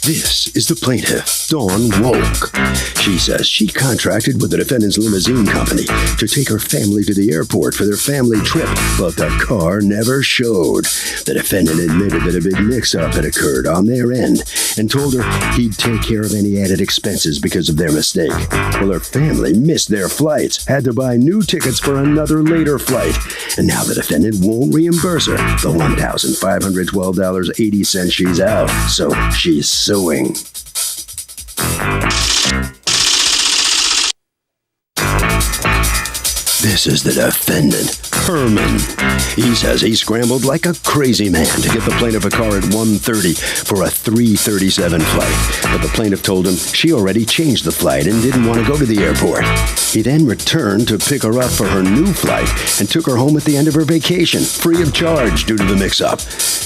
This is the plaintiff, Dawn Wolk. She says she contracted with the defendant's limousine company to take her family to the airport for their family trip, but the car never showed. The defendant admitted that a big mix-up had occurred on their end and told her he'd take care of any added expenses because of their mistake. Well, her family missed their flights, had to buy new tickets for another later flight, and now the defendant won't reimburse her the $1,512.80 she's out, so she's suing. This is the defendant, Herman. He says he scrambled like a crazy man to get the plaintiff a car at 1:30 for a 3:37 flight. But the plaintiff told him she already changed the flight and didn't want to go to the airport. He then returned to pick her up for her new flight and took her home at the end of her vacation, free of charge due to the mix-up.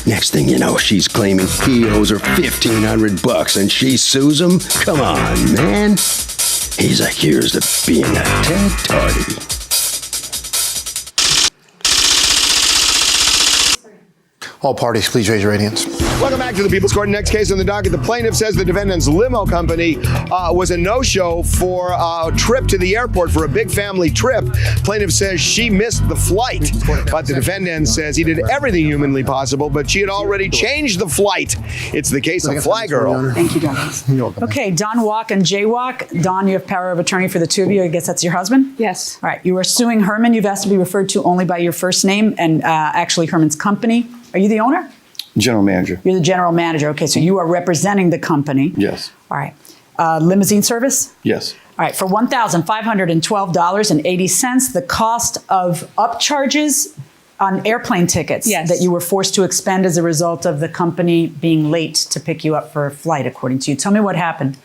Next thing you know, she's claiming he owes her $1,500 and she sues him? Come on, man. He's accused of being a tad tardy. All parties, please raise your right hands. Welcome back to the People's Court. Next case on the docket. The plaintiff says the defendant's limo company was a no-show for a trip to the airport for a big family trip. Plaintiff says she missed the flight, but the defendant says he did everything humanly possible, but she had already changed the flight. It's the case of Fly Girl. Thank you, Don. Okay, Don Walk and Jay Walk. Don, you have power of attorney for the two of you. I guess that's your husband? Yes. All right, you are suing Herman. You've asked to be referred to only by your first name and actually Herman's company. Are you the owner? General manager. You're the general manager. Okay, so you are representing the company. Yes. All right. Limousine service? Yes. All right, for $1,512.80, the cost of upcharges on airplane tickets that you were forced to expend as a result of the company being late to pick you up for a flight, according to you. Tell me what happened.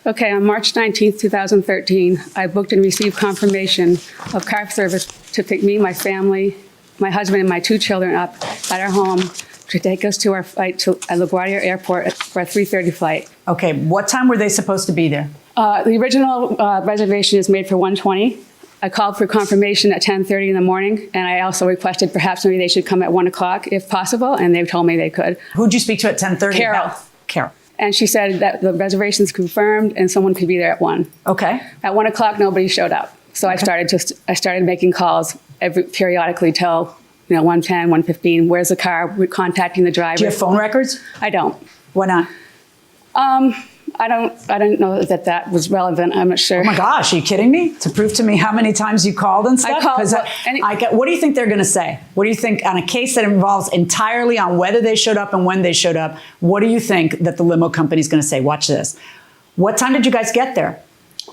Okay, on March 19th, 2013, I booked and received confirmation of car service to pick me, my family, my husband, and my two children up at our home to take us to our flight to LaGuardia Airport for a 3:30 flight. Okay, what time were they supposed to be there? The original reservation is made for 1:20. I called for confirmation at 10:30 in the morning, and I also requested perhaps maybe they should come at 1 o'clock if possible, and they told me they could. Who'd you speak to at 10:30? Carol. Carol. And she said that the reservation's confirmed and someone could be there at 1. Okay. At 1 o'clock, nobody showed up. So I started making calls periodically till 1:10, 1:15. Where's the car? We're contacting the driver. Do you have phone records? I don't. Why not? I don't know that was relevant. I'm not sure. Oh my gosh, are you kidding me? To prove to me how many times you called and stuff? I called. What do you think they're going to say? What do you think on a case that involves entirely on whether they showed up and when they showed up? What do you think that the limo company is going to say? Watch this. What time did you guys get there?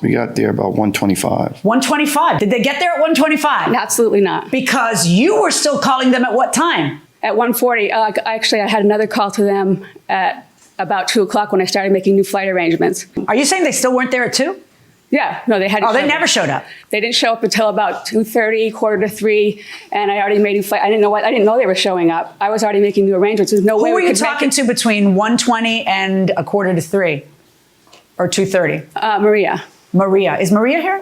We got there about 1:25. 1:25. Did they get there at 1:25? Absolutely not. Because you were still calling them at what time? At 1:40. Actually, I had another call to them at about 2 o'clock when I started making new flight arrangements. Are you saying they still weren't there at 2? Yeah. No, they hadn't. Oh, they never showed up. They didn't show up until about 2:30, 2:45, and I already made a flight. I didn't know they were showing up. I was already making new arrangements. There's no way. Who were you talking to between 1:20 and 2:45 or 2:30? Maria. Maria. Is Maria here?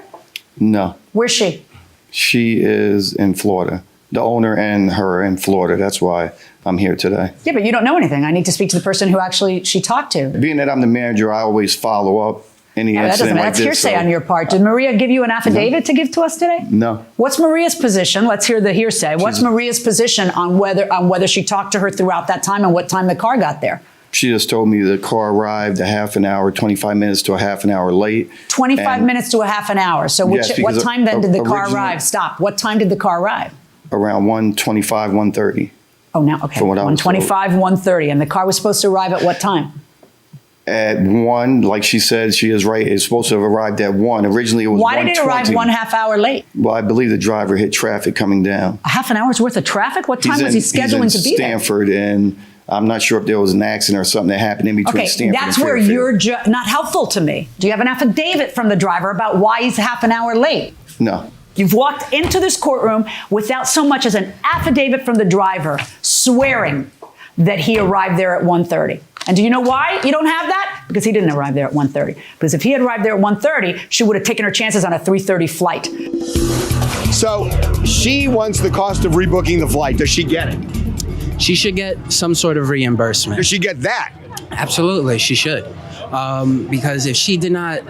No. Where's she? She is in Florida. The owner and her are in Florida. That's why I'm here today. Yeah, but you don't know anything. I need to speak to the person who actually she talked to. Being that I'm the manager, I always follow up any incident like that's this. hearsay on your part. Did Maria give you an affidavit to give to us today? No. What's Maria's position? Let's hear the hearsay. What's Maria's position on whether she talked to her throughout that time and what time the car got there? She just told me the car arrived a half an hour, 25 minutes to a half an hour late. 25 minutes to a half an hour. So what time then did the car arrive? Stop. What time did the car arrive? Around 1:25, 1:30. Oh, now, okay. 1:25, 1:30. And the car was supposed to arrive at what time? At 1, like she said, she is right. It's supposed to have arrived at 1. Originally, it was 1:20. Why did it arrive 1/2 hour late? Well, I believe the driver hit traffic coming down. A half an hour's worth of traffic? What time was he scheduling to be there? Stanford, and I'm not sure if there was an accident or something that happened in between Stanford that's and where Fairfield. you're not helpful to me. Do you have an affidavit from the driver about why he's half an hour late? No. You've walked into this courtroom without so much as an affidavit from the driver swearing that he arrived there at 1:30. And do you know why you don't have that? Because he didn't arrive there at 1:30. Because if he had arrived there at 1:30, she would have taken her chances on a 3:30 flight. So she wants the cost of rebooking the flight. Does she get it? She should get some sort of reimbursement. Does she get that? Absolutely, she should. because if she did not,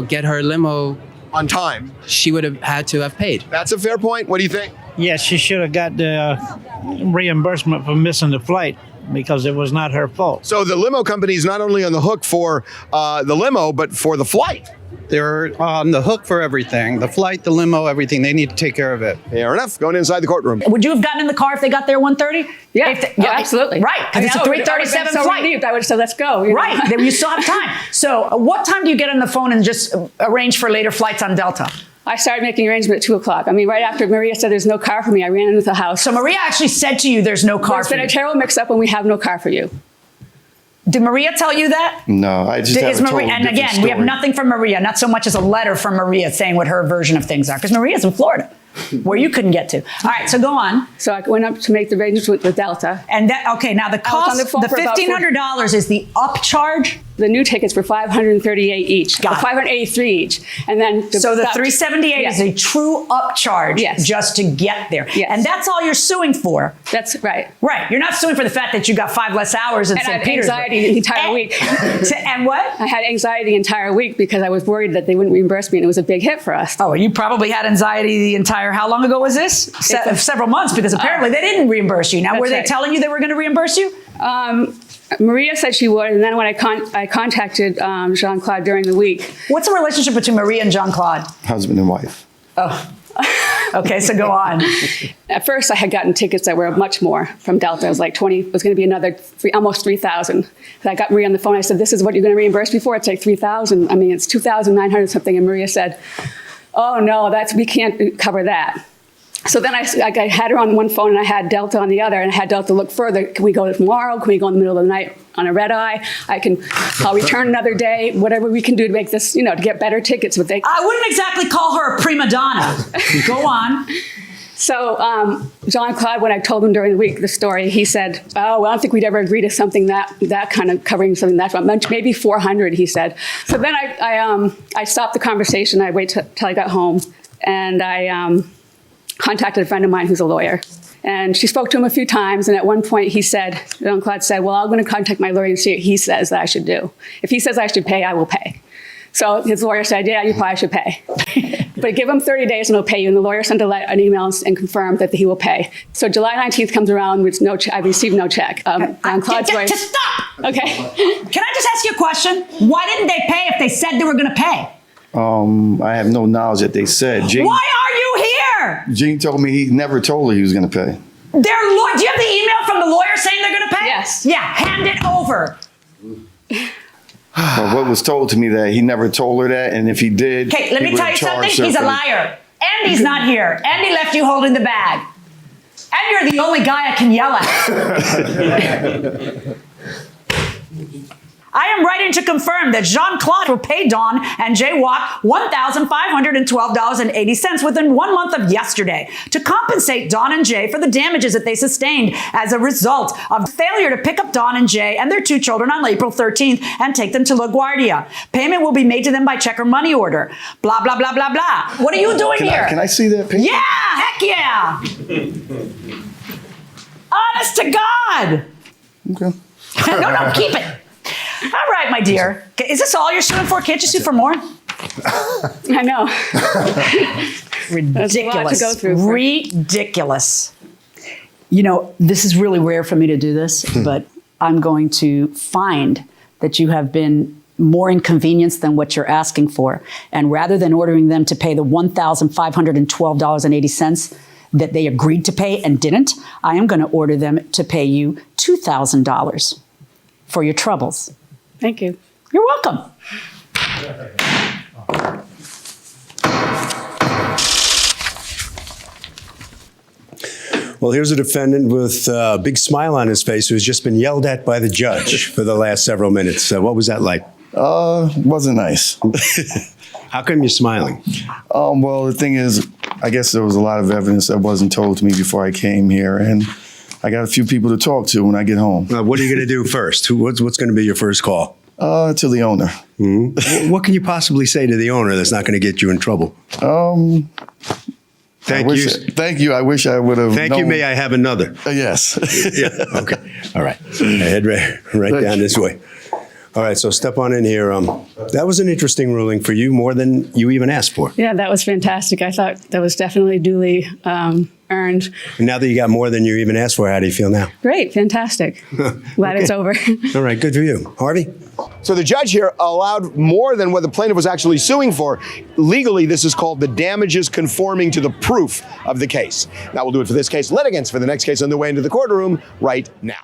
get her limo, On time. she would have had to have paid. That's a fair point. What do you think? Yes, she should have got the reimbursement for missing the flight because it was not her fault. So the limo company is not only on the hook for the limo, but for the flight. They're on the hook for everything. The flight, the limo, everything. They need to take care of it. Fair enough. Going inside the courtroom. Would you have gotten in the car if they got there 1:30? Yeah, absolutely. Right, because it's a 3:37 flight. I would have said, let's go. you know? Right, then you still have time. So what time do you get on the phone and just arrange for later flights on Delta? I started making arrangements at 2 o'clock. I mean, right after Maria said there's no car for me, I ran into the house. So Maria actually said to you, there's no car It's for been you. a terrible mix-up when we have no car for you. Did Maria tell you that? No, I just have a total And different again, we have story. nothing from Maria, not so much as a letter from Maria saying what her version of things are, because Maria's in Florida, where you couldn't get to. All right, so go on. So I went up to make the arrangements with Delta. And that, okay, now the I was on cost, the phone the for about $1,500 is the upcharge. The new tickets were $538 each, Got it. $583 each. And then So the $378 is a true upcharge Yes. just to get there. Yes. And that's all you're suing for. That's right. Right. You're not suing for the fact that you got 5 less hours in And I St. had Petersburg. anxiety the entire week. And what? I had anxiety the entire week because I was worried that they wouldn't reimburse me, and it was a big hit for us. Oh, you probably had anxiety the entire, how long ago was this? Several months, because apparently they didn't reimburse you. Now, That's were they right. telling you they were going to reimburse you? Maria said she would, and then when I contacted Jean-Claude during the week. What's the relationship between Maria and Jean-Claude? Husband and wife. Okay, so go on. At first, I had gotten tickets that were much more from Delta. It was like 20, it was going to be another almost 3,000. I got Maria on the phone. I said, this is what you're going to reimburse me for? It's like 3,000. I mean, it's 2,900 something. And Maria said, oh, no, we can't cover that. So then I had her on one phone and I had Delta on the other, and I had Delta look further. Can we go tomorrow? Can we go in the middle of the night on a red eye? I'll return another day, whatever we can do to make this, to get better tickets. But I wouldn't exactly call her a prima donna. Go on. So Jean-Claude, when I told him during the week the story, he said, oh, well, I don't think we'd ever agree to something that kind of covering something that much, maybe 400, he said. So then I stopped the conversation. I waited till I got home, and I contacted a friend of mine who's a lawyer. And she spoke to him a few times, and at one point Jean-Claude said, well, I'm going to contact my lawyer and see what he says that I should do. If he says I should pay, I will pay. So his lawyer said, yeah, you probably should pay. But give him 30 days and he'll pay you. And the lawyer sent an email and confirmed that he will pay. So July 19th comes around with I received no check. Jean-Claude's lawyer. Stop! Okay. Can I just ask you a question? Why didn't they pay if they said they were going to pay? I have no knowledge that they said. Gene, Why are you here? Gene told me he never told her he was going to pay. Do you have the email from the lawyer saying they're going to pay? Yes. Yeah, hand it over. But what was told to me that he never told her that, and if he did, Okay, let he me tell would've you something. charged her He's a for- liar. Andy's not here. Andy left you holding the bag. And you're the only guy I can yell at. I am writing to confirm that Jean-Claude will pay Dawn and Jay Watt $1,512.80 within 1 month of yesterday to compensate Dawn and Jay for the damages that they sustained as a result of failure to pick up Dawn and Jay and their 2 children on April 13th and take them to LaGuardia. Payment will be made to them by check or money order. Blah, blah, blah, blah, blah. What are you doing here? Can I see that picture? Yeah, heck yeah. Honest to God. Okay. No, keep it. All right, my dear. Is this all you're suing for? Can't you sue for more? I know. Ridiculous. That's a lot to go through for- Ridiculous. This is really rare for me to do this, but I'm going to find that you have been more inconvenienced than what you're asking for. And rather than ordering them to pay the $1,512.80 that they agreed to pay and didn't, I am going to order them to pay you $2,000 for your troubles. Thank you. You're welcome. Well, here's a defendant with a big smile on his face who's just been yelled at by the judge for the last several minutes. What was that like? Wasn't nice. How come you're smiling? Well, the thing is, I guess there was a lot of evidence that wasn't told to me before I came here, and I got a few people to talk to when I get home. What are you going to do first? What's going to be your first call? To the owner. Mm-hmm. What can you possibly say to the owner that's not going to get you in trouble? Thank you. Thank you. I wish I would have. Thank you. May I have another? Yes. Yeah. Okay. All right. Head right down this way. All right, so step on in here. That was an interesting ruling for you, more than you even asked for. Yeah, that was fantastic. I thought that was definitely duly earned. And now that you got more than you even asked for, how do you feel now? Great, fantastic. Glad it's over. All right, good for you. Harvey? So the judge here allowed more than what the plaintiff was actually suing for. Legally, this is called the damages conforming to the proof of the case. That will do it for this case. Litigants for the next case on the way into the courtroom right now.